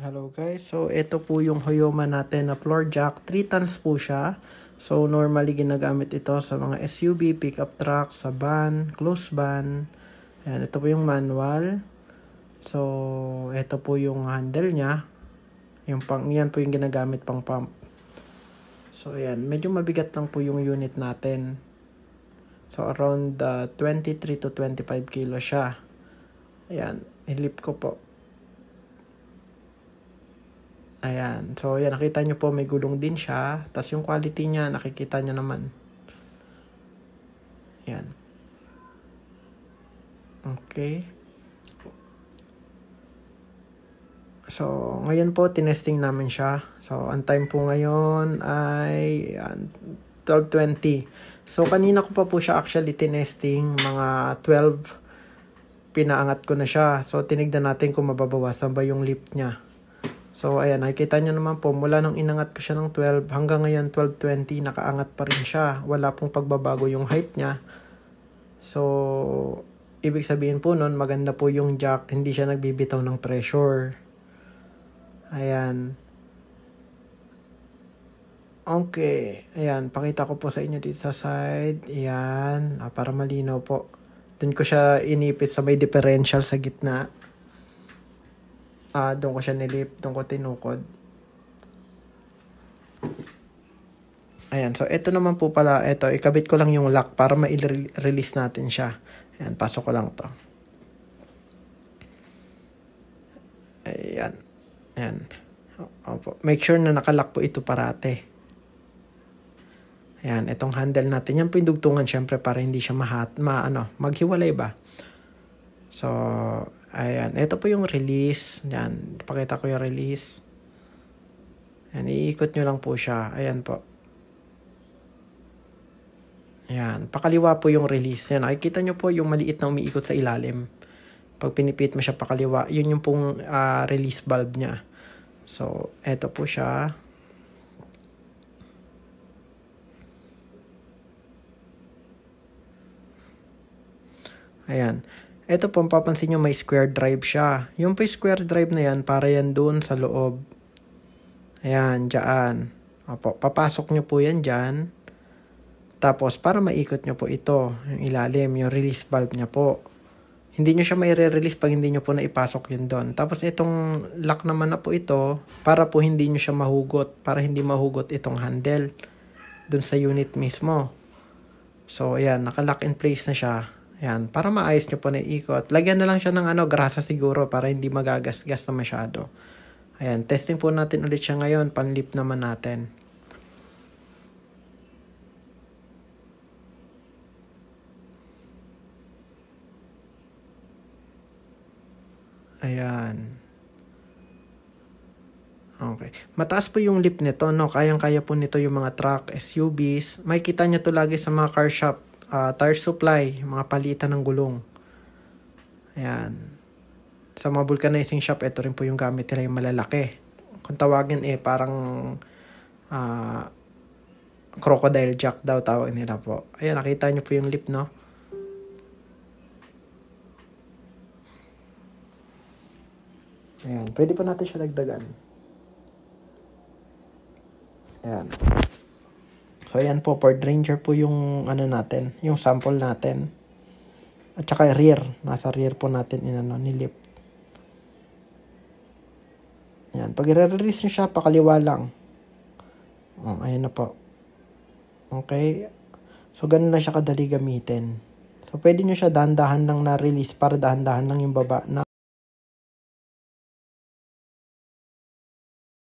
Hello guys, so ito po yung Hoyoma natin na floor jack, 3 tons po siya. So normally ginagamit ito sa mga SUV, pickup truck, sa van, close van. Ayan, ito po yung manual. So ito po yung handle niya. Yan po yung ginagamit pang pump. So ayan, medyo mabigat lang po yung unit natin. So around 23 to 25 kilo siya. Ayan, ilip ko po. Ayan. So, yan. Nakita nyo po may gulong din siya. Tapos yung quality niya, nakikita nyo naman. Ayan. Okay. So, ngayon po, tinesting namin siya. So, ang time po ngayon ay 12:20. So, kanina ko pa po siya actually tinesting. Mga 12, pinaangat ko na siya. So, tinignan natin kung mababawasan ba yung lift niya. So, ayan, nakikita nyo naman po, mula nung inangat ko siya ng 12, hanggang ngayon 12:20, nakaangat pa rin siya. Wala pong pagbabago yung height niya. So, ibig sabihin po nun, maganda po yung jack, hindi siya nagbibitaw ng pressure. Ayan. Okay, ayan, pakita ko po sa inyo dito sa side. Ayan, para malinaw po. Doon ko siya inipit sa may differential sa gitna. Doon ko siya nilip, doon ko tinukod. Ayan, so ito naman po pala, ito, ikabit ko lang yung lock para ma-release natin siya. Ayan, pasok ko lang to. Ayan, ayan. Opo. Make sure na nakalock po ito parate. Ayan, itong handle natin. Yan po yung dugtungan syempre para hindi siya maghiwalay ba. So, ayan. Ito po yung release. Ayan, pakita ko yung release. Ayan, iikot nyo lang po siya. Ayan po. Ayan, pakaliwa po yung release. Ayan, nakikita nyo po yung maliit na umiikot sa ilalim. Pag pinipit mo siya pakaliwa, yun yung pong release valve niya. So, eto po siya. Ayan. Ito po, papansin nyo may square drive siya. Yung po square drive na yan, para yan doon sa loob. Ayan, dyan. Opo, papasok nyo po yan dyan. Tapos, para maikot nyo po ito, yung ilalim, yung release valve niya po. Hindi nyo siya maire-release pag hindi nyo po naipasok yun doon. Tapos, itong lock naman na po ito, para po hindi nyo siya mahugot, para hindi mahugot itong handle doon sa unit mismo. So, ayan, naka-lock in place na siya. Ayan, para maayos nyo po na ikot. Lagyan na lang siya ng grasa siguro para hindi magagasgas na masyado. Ayan, testing po natin ulit siya ngayon. Panlip naman natin. Ayan. Okay. Mataas po yung lip nito, no? Kayang-kaya po nito yung mga truck, SUVs. Makikita nyo to lagi sa mga car shop. Tire supply, mga palitan ng gulong. Ayan. Sa mga vulcanizing shop, ito rin po yung gamit nila yung malalaki. Kung tawagin parang crocodile jack daw tawag nila po. Ayan, nakita nyo po yung lip, no? Ayan, pwede pa natin siya dagdagan. Ayan. So, ayan po, Ford Ranger po yung natin, yung sample natin. At saka rear, nasa rear po natin nilip. Ayan, pag i-release nyo siya, pakaliwa lang. Ayan na po. Okay. So, ganun lang siya kadali gamitin. So, pwede nyo siya dahan-dahan lang na-release para dahan-dahan lang yung baba na